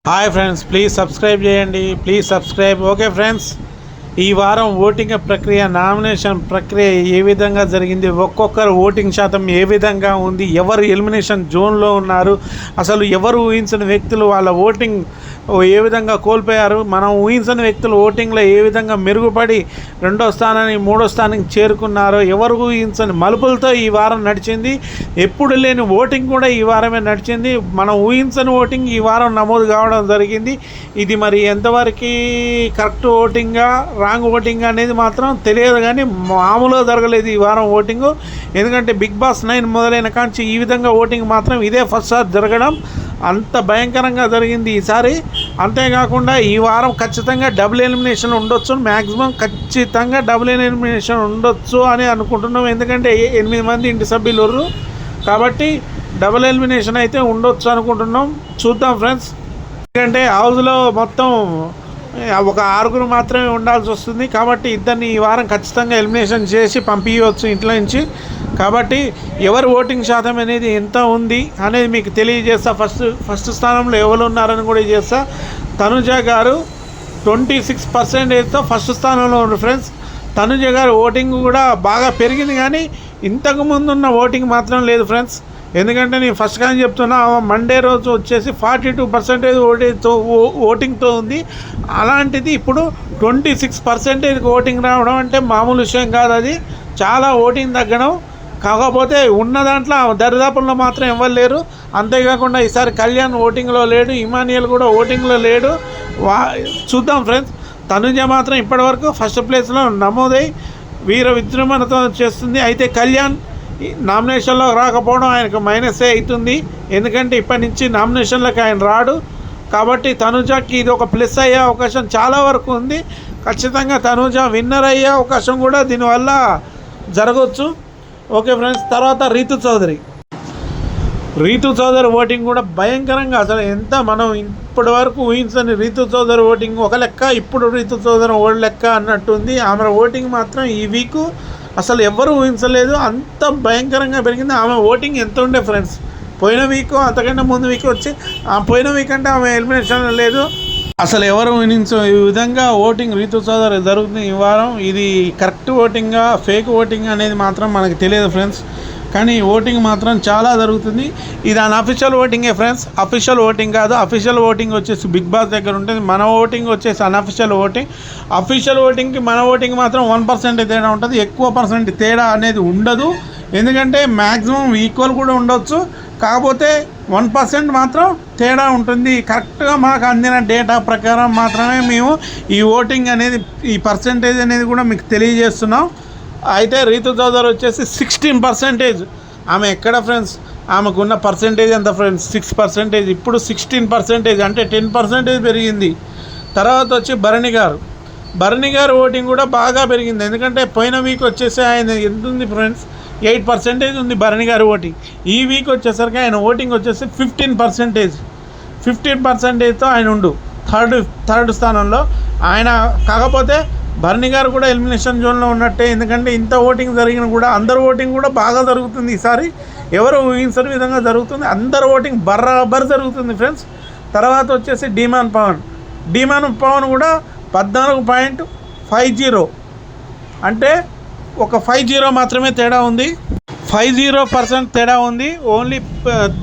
Hi friends, please subscribe చేయండి. Please subscribe. Okay friends, ఈ వారం ఓటింగ్ ప్రక్రియ, నామినేషన్ ప్రక్రియ ఏ విధంగా జరిగింది, ఒక్కొక్కరు ఓటింగ్ శాతం ఏ విధంగా ఉంది, ఎవరు ఎలిమినేషన్ జోన్లో ఉన్నారు, అసలు ఎవరు ఊహించని వ్యక్తులు వాళ్ళ ఓటింగ్ ఏ విధంగా కోల్పోయారు, మనం ఊహించని వ్యక్తులు ఓటింగ్లో ఏ విధంగా మెరుగుపడి రెండో స్థానానికి మూడో స్థానానికి చేరుకున్నారో, ఎవరు ఊహించని మలుపులతో ఈ వారం నడిచింది. ఎప్పుడు లేని ఓటింగ్ కూడా ఈ వారమే నడిచింది. మనం ఊహించని ఓటింగ్ ఈ వారం నమోదు కావడం జరిగింది. ఇది మరి ఎంతవరకు కరెక్ట్ ఓటింగా రాంగ్ ఓటింగ్ అనేది మాత్రం తెలియదు, కానీ మామూలుగా జరగలేదు ఈ వారం ఓటింగు. ఎందుకంటే బిగ్ బాస్ 9 మొదలైన కాంచి ఈ విధంగా ఓటింగ్ మాత్రం ఇదే ఫస్ట్ సారి జరగడం. అంత భయంకరంగా జరిగింది ఈసారి. అంతేకాకుండా ఈ వారం ఖచ్చితంగా డబుల్ ఎలిమినేషన్ ఉండొచ్చు, మ్యాక్సిమం ఖచ్చితంగా డబుల్ ఎలిమినేషన్ ఉండొచ్చు అని అనుకుంటున్నాం. ఎందుకంటే 8 మంది ఇంటి సభ్యులు ఉర్రు కాబట్టి డబుల్ ఎలిమినేషన్ అయితే ఉండొచ్చు అనుకుంటున్నాం. చూద్దాం ఫ్రెండ్స్. ఎందుకంటే హౌస్లో మొత్తం ఒక 6 మాత్రమే ఉండాల్సి వస్తుంది కాబట్టి ఇద్దరిని ఈ వారం ఖచ్చితంగా ఎలిమినేషన్ చేసి పంపించవచ్చు ఇంట్లో నుంచి. కాబట్టి ఎవరు ఓటింగ్ శాతం అనేది ఎంత ఉంది అనేది మీకు తెలియజేస్తా. ఫస్ట్ స్థానంలో ఎవరు ఉన్నారని కూడా చేస్తా. తనుజ గారు 26%తో ఫస్ట్ స్థానంలో ఉన్నారు ఫ్రెండ్స్. తనుజ గారు ఓటింగ్ కూడా బాగా పెరిగింది, కానీ ఇంతకుముందు ఉన్న ఓటింగ్ మాత్రం లేదు ఫ్రెండ్స్. ఎందుకంటే నేను ఫస్ట్ కానీ చెప్తున్నా, మండే రోజు వచ్చేసి 42% ఓటింగ్తో ఉంది. అలాంటిది ఇప్పుడు 26% ఓటింగ్ రావడం అంటే మామూలు విషయం కాదు. అది చాలా ఓటింగ్ తగ్గడం. కాకపోతే ఉన్న దాంట్లో దరిదాపుల్లో మాత్రం ఎవరు లేరు. అంతేకాకుండా ఈసారి కళ్యాణ్ ఓటింగ్లో లేడు, ఇమానియల్ కూడా ఓటింగ్లో లేడు. చూద్దాం ఫ్రెండ్స్. తనుజ మాత్రం ఇప్పటివరకు ఫస్ట్ ప్లేస్లో నమోదై వీర విజృంభణతో చేస్తుంది. అయితే కళ్యాణ్ నామినేషన్లో రాకపోవడం ఆయనకు మైనసే అవుతుంది. ఎందుకంటే ఇప్పటి నుంచి నామినేషన్లకు ఆయన రాడు. కాబట్టి తనుజకి ఇది ఒక ప్లస్ అయ్యే అవకాశం చాలా వరకు ఉంది. ఖచ్చితంగా తనుజ విన్నర్ అయ్యే అవకాశం కూడా దీనివల్ల జరగవచ్చు. Okay friends. తర్వాత రీతు చౌదరి ఓటింగ్ కూడా భయంకరంగా, అసలు ఎంత మనం ఇప్పటి వరకు ఊహించని రీతు చౌదరి ఓటింగ్ ఒక లెక్క, ఇప్పుడు రీతు చౌదరి ఓడి లెక్క అన్నట్టుంది. ఆమె ఓటింగ్ మాత్రం ఈ వీకు అసలు ఎవ్వరూ ఊహించలేదు, అంత భయంకరంగా పెరిగింది. ఆమె ఓటింగ్ ఎంత ఉండే ఫ్రెండ్స్, పోయిన వీక్ అంతకంటే ముందు వీక్ వచ్చి పోయిన వీక్ అంటే ఆమె ఎలిమినేషన్ లేదు. అసలు ఎవరు ఊహించు ఈ విధంగా ఓటింగ్ రీతు చౌదరి జరుగుతుంది ఈ వారం. ఇది కరెక్ట్ ఓటింగా ఫేక్ ఓటింగ్ అనేది మాత్రం మనకు తెలియదు ఫ్రెండ్స్, కానీ ఓటింగ్ మాత్రం చాలా జరుగుతుంది. ఇది అన్అఫిషియల్ ఓటింగే ఫ్రెండ్స్, అఫీషియల్ ఓటింగ్ కాదు. అఫీషియల్ ఓటింగ్ వచ్చేసి బిగ్ బాస్ దగ్గర ఉంటుంది. మన ఓటింగ్ వచ్చేసి అన్అఫిషియల్ ఓటింగ్. అఫీషియల్ ఓటింగ్కి మన ఓటింగ్ మాత్రం 1% తేడా ఉంటుంది, ఎక్కువ పర్సెంట్ తేడా అనేది ఉండదు. ఎందుకంటే మ్యాక్సిమం ఈక్వల్ కూడా ఉండొచ్చు, కాకపోతే 1% మాత్రం తేడా ఉంటుంది. కరెక్ట్గా మాకు అందిన డేటా ప్రకారం మాత్రమే మేము ఈ ఓటింగ్ అనేది, ఈ పర్సెంటేజ్ అనేది కూడా మీకు తెలియజేస్తున్నాం. అయితే రీతు చౌదరి వచ్చేసి 16%. ఆమె ఎక్కడ ఫ్రెండ్స్, ఆమెకున్న పర్సెంటేజ్ ఎంత ఫ్రెండ్స్, 6%. ఇప్పుడు 16% అంటే 10% పెరిగింది. తర్వాత వచ్చి భరణి గారు ఓటింగ్ కూడా బాగా పెరిగింది. ఎందుకంటే పోయిన వీక్ వచ్చేసి ఆయన ఎంత ఉంది ఫ్రెండ్స్, 8% ఉంది భరణి గారి ఓటింగ్. ఈ వీక్ వచ్చేసరికి ఆయన ఓటింగ్ వచ్చేసి 15%తో ఆయన ఉండు థర్డ్ స్థానంలో ఆయన. కాకపోతే భరణి గారు కూడా ఎలిమినేషన్ జోన్లో ఉన్నట్టే. ఎందుకంటే ఇంత ఓటింగ్ జరిగిన కూడా అందరు ఓటింగ్ కూడా బాగా జరుగుతుంది ఈసారి, ఎవరు ఊహించని విధంగా జరుగుతుంది. అందరు ఓటింగ్ బరాబర్ జరుగుతుంది ఫ్రెండ్స్. తర్వాత వచ్చేసి డిమాన్ పవన్ కూడా 14.50, అంటే ఒక 50 మాత్రమే తేడా ఉంది, 50% తేడా ఉంది ఓన్లీ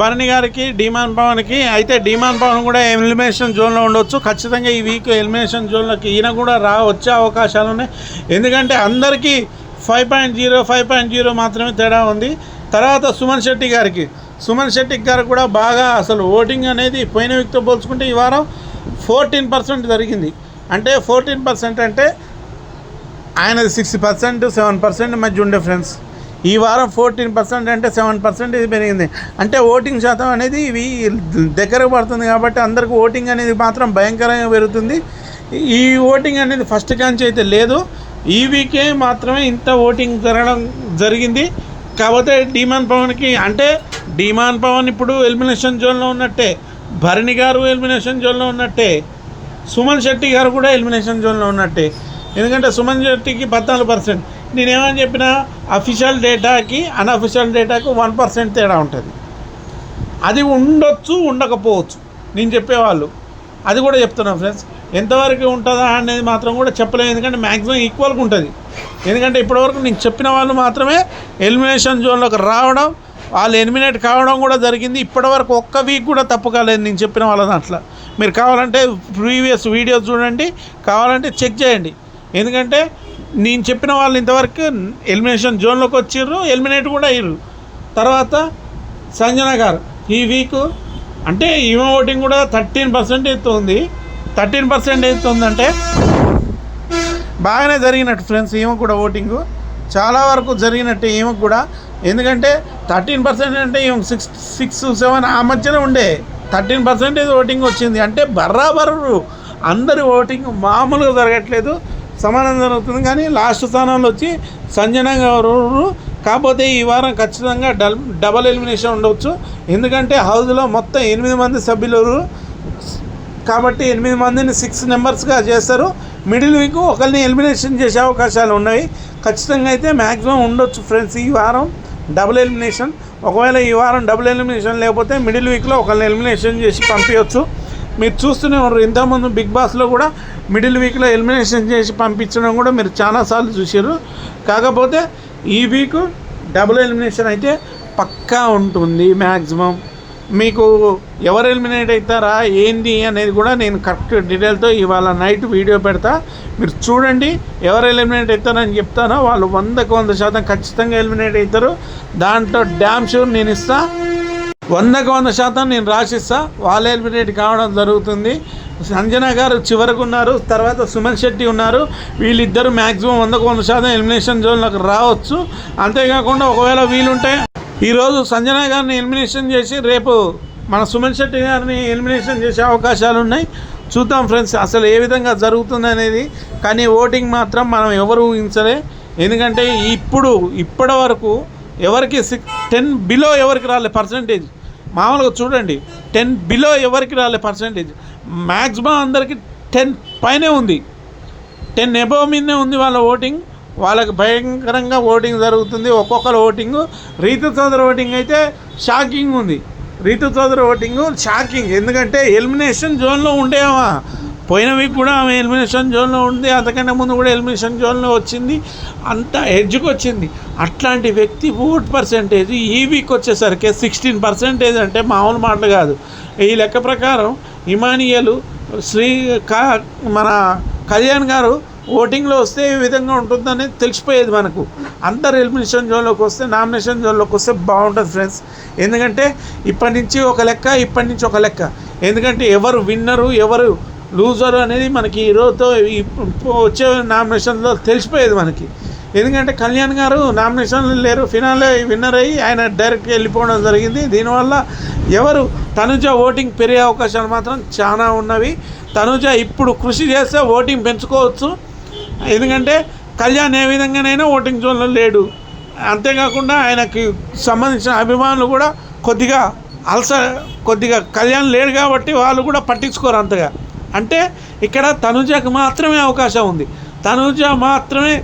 భరణి గారికి డిమాన్ పవన్కి. అయితే డిమాన్ పవన్ కూడా ఎలిమినేషన్ జోన్లో ఉండొచ్చు. ఖచ్చితంగా ఈ వీక్ ఎలిమినేషన్ జోన్లోకి ఈయన కూడా వచ్చే అవకాశాలు ఉన్నాయి. ఎందుకంటే అందరికీ 5.0 మాత్రమే తేడా ఉంది. తర్వాత సుమన్ శెట్టి గారు కూడా బాగా, అసలు ఓటింగ్ అనేది పోయిన వీక్తో పోల్చుకుంటే ఈ వారం 14% జరిగింది. అంటే 14% అంటే ఆయనది 6%, 7% మధ్య ఉండే ఫ్రెండ్స్. ఈ వారం 14% అంటే 7% పెరిగింది. అంటే ఓటింగ్ శాతం అనేది ఇవి దగ్గరకు పడుతుంది కాబట్టి అందరికీ ఓటింగ్ అనేది మాత్రం భయంకరంగా పెరుగుతుంది. ఈ ఓటింగ్ అనేది ఫస్ట్ కాంచి అయితే లేదు, ఈ వీకే మాత్రమే ఇంత ఓటింగ్ జరిగింది. కాకపోతే డిమాన్ పవన్ ఇప్పుడు ఎలిమినేషన్ జోన్లో ఉన్నట్టే, భరణి గారు ఎలిమినేషన్ జోన్లో ఉన్నట్టే, సుమన్ శెట్టి గారు కూడా ఎలిమినేషన్ జోన్లో ఉన్నట్టే. ఎందుకంటే సుమన్ శెట్టికి 14%. నేనేమని చెప్పినా అఫీషియల్ డేటాకి అన్అఫీషియల్ డేటాకి 1% తేడా ఉంటుంది. అది ఉండొచ్చు, ఉండకపోవచ్చు. నేను చెప్పేవాళ్ళు అది కూడా చెప్తున్నాం ఫ్రెండ్స్. ఎంతవరకు ఉంటుందా అనేది మాత్రం కూడా చెప్పలేము, ఎందుకంటే మ్యాక్సిమం ఈక్వల్గా ఉంటుంది. ఎందుకంటే ఇప్పటివరకు నేను చెప్పిన వాళ్ళు మాత్రమే ఎలిమినేషన్ జోన్లోకి రావడం, వాళ్ళు ఎలిమినేట్ కావడం కూడా జరిగింది. ఇప్పటివరకు ఒక్క వీక్ కూడా తప్పు కాలేదు నేను చెప్పిన వాళ్ళ దాంట్లో. మీరు కావాలంటే ప్రీవియస్ వీడియోస్ చూడండి, కావాలంటే చెక్ చేయండి. ఎందుకంటే నేను చెప్పిన వాళ్ళు ఇంతవరకు ఎలిమినేషన్ జోన్లోకి వచ్చిర్రు, ఎలిమినేట్ కూడా అయ్యారు. తర్వాత సంజన గారు ఈ వీక్ అంటే ఈమె ఓటింగ్ కూడా 13% ఉంది. 13% అవుతుందంటే బాగానే జరిగినట్టు ఫ్రెండ్స్. ఈమె కూడా ఓటింగు చాలా వరకు జరిగినట్టు ఈమెకు కూడా. ఎందుకంటే 13% అంటే ఈమె 6-7 ఆ మధ్యన ఉండే 13% ఓటింగ్ వచ్చింది. అంటే బరాబరు అందరి ఓటింగ్ మామూలుగా జరగట్లేదు, సమానం జరుగుతుంది. కానీ లాస్ట్ స్థానంలో వచ్చి సంజన గారు. కాకపోతే ఈ వారం ఖచ్చితంగా డబల్ ఎలిమినేషన్ ఉండవచ్చు. ఎందుకంటే హౌస్లో మొత్తం 8 మంది సభ్యులు కాబట్టి 8 మందిని 6 మెంబర్స్గా చేస్తారు. మిడిల్ వీక్ ఒకరిని ఎలిమినేషన్ చేసే అవకాశాలు ఉన్నాయి. ఖచ్చితంగా అయితే మ్యాక్సిమం ఉండొచ్చు ఫ్రెండ్స్ ఈ వారం డబుల్ ఎలిమినేషన్. ఒకవేళ ఈ వారం డబుల్ ఎలిమినేషన్ లేకపోతే మిడిల్ వీక్లో ఒకరిని ఎలిమినేషన్ చేసి పంపించవచ్చు. మీరు చూస్తూనే ఉన్నారు, ఇంతకుముందు బిగ్ బాస్లో కూడా మిడిల్ వీక్లో ఎలిమినేషన్ చేసి పంపించడం కూడా మీరు చాలాసార్లు చూసారు. కాకపోతే ఈ వీక్ డబుల్ ఎలిమినేషన్ అయితే పక్కా ఉంటుంది. మ్యాక్సిమం మీకు ఎవరు ఎలిమినేట్ అవుతారా ఏంది అనేది కూడా నేను కరెక్ట్ డీటెయిల్తో ఇవాళ నైట్ వీడియో పెడతా, మీరు చూడండి. ఎవరు ఎలిమినేట్ అవుతారని చెప్తానో వాళ్ళు 100% ఖచ్చితంగా ఎలిమినేట్ అవుతారు. దాంట్లో డ్యామ్ షూర్ నేను ఇస్తా, 100% నేను రాసిస్తా. వాళ్ళు ఎలిమినేట్ కావడం జరుగుతుంది. సంజన గారు చివరకు ఉన్నారు, తర్వాత సుమన్ శెట్టి ఉన్నారు. వీళ్ళిద్దరూ మ్యాక్సిమం 100% ఎలిమినేషన్ జోన్లోకి రావచ్చు. అంతేకాకుండా ఒకవేళ వీలుంటే ఈరోజు సంజన గారిని ఎలిమినేషన్ చేసి రేపు మన సుమన్ శెట్టి గారిని ఎలిమినేషన్ చేసే అవకాశాలు ఉన్నాయి. చూద్దాం ఫ్రెండ్స్ అసలు ఏ విధంగా జరుగుతుంది అనేది. కానీ ఓటింగ్ మాత్రం మనం ఎవరు ఊహించలే. ఎందుకంటే ఇప్పటి వరకు ఎవరికి 10 బిలో ఎవరికి రాలే పర్సంటేజ్. మామూలుగా చూడండి 10 బిలో ఎవరికి రాలే పర్సంటేజ్. మ్యాక్సిమం అందరికీ 10 పైనే ఉంది, 10 ఎబవ్ మీదనే ఉంది వాళ్ళ ఓటింగ్. వాళ్ళకి భయంకరంగా ఓటింగ్ జరుగుతుంది. ఒక్కొక్కరు ఓటింగు. రీతు చౌదరి ఓటింగ్ అయితే షాకింగ్ ఉంది. Ritu Chaudhary voting shocking. ఎందుకంటే ఎలిమినేషన్ జోన్లో ఉండేవా, పోయిన వీక్ కూడా ఆమె ఎలిమినేషన్ జోన్లో ఉంది, అంతకంటే ముందు కూడా ఎలిమినేషన్ జోన్లో వచ్చింది, అంత ఎడ్జ్కి వచ్చింది. అట్లాంటి వ్యక్తి ఓట్ పర్సెంటేజ్ ఈ వీక్ వచ్చేసరికి 16% అంటే మామూలు మాటలు కాదు. ఈ లెక్క ప్రకారం ఇమానియలు మన కళ్యాణ్ గారు ఓటింగ్లో వస్తే ఏ విధంగా ఉంటుందని తెలిసిపోయేది మనకు. అందరు ఎలిమినేషన్ జోన్లోకి వస్తే, నామినేషన్ జోన్లోకి వస్తే బాగుంటుంది ఫ్రెండ్స్. ఎందుకంటే ఇప్పటి నుంచి ఒక లెక్క. ఎందుకంటే ఎవరు విన్నరు ఎవరు లూజరు అనేది మనకి ఈరోజుతో వచ్చే నామినేషన్లో తెలిసిపోయేది మనకి. ఎందుకంటే కళ్యాణ్ గారు నామినేషన్లు లేరు, ఫినాల్లో విన్నర్ అయ్యి ఆయన డైరెక్ట్గా వెళ్ళిపోవడం జరిగింది. దీనివల్ల తనుజ ఓటింగ్ పెరిగే అవకాశాలు మాత్రం చాలా ఉన్నవి. తనుజ ఇప్పుడు కృషి చేస్తే ఓటింగ్ పెంచుకోవచ్చు. ఎందుకంటే కళ్యాణ్ ఏ విధంగానైనా ఓటింగ్ జోన్లో లేడు. అంతేకాకుండా ఆయనకి సంబంధించిన అభిమానులు కూడా కొద్దిగా కళ్యాణ్ లేడు కాబట్టి వాళ్ళు కూడా పట్టించుకోరు అంతగా. అంటే ఇక్కడ తనుజకు మాత్రమే అవకాశం ఉంది. తనుజ మాత్రమే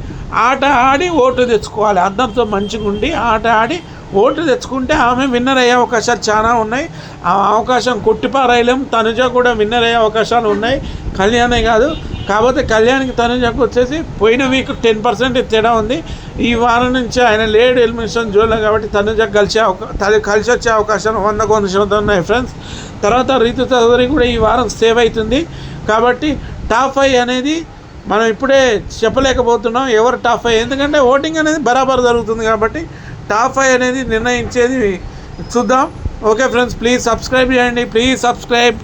ఆట ఆడి ఓటు తెచ్చుకోవాలి. అందరితో మంచిగా ఉండి ఆట ఆడి ఓటు తెచ్చుకుంటే ఆమె విన్నర్ అయ్యే అవకాశాలు చాలా ఉన్నాయి. ఆ అవకాశం కొట్టిపారాయలేం. తనుజ కూడా విన్నర్ అయ్యే అవకాశాలు ఉన్నాయి, కళ్యాణే కాదు. కాకపోతే కళ్యాణ్కి తనుజకు వచ్చేసి పోయిన వీక్ 10% తేడా ఉంది. ఈ వారం నుంచి ఆయన లేడు ఎలిమినేషన్ జోన్లో కాబట్టి తనుజకు కలిసి వచ్చే అవకాశాలు 100% ఉన్నాయి ఫ్రెండ్స్. తర్వాత రీతు చౌదరి కూడా ఈ వారం సేవ్ అవుతుంది. కాబట్టి టాప్ 5 అనేది మనం ఇప్పుడే చెప్పలేకపోతున్నాం ఎవరు టాప్ 5, ఎందుకంటే ఓటింగ్ అనేది బరాబర్ జరుగుతుంది కాబట్టి టాప్ 5 అనేది నిర్ణయించేది చూద్దాం. ఓకే ఫ్రెండ్స్, ప్లీజ్ సబ్స్క్రైబ్ చేయండి, ప్లీజ్ సబ్స్క్రైబ్.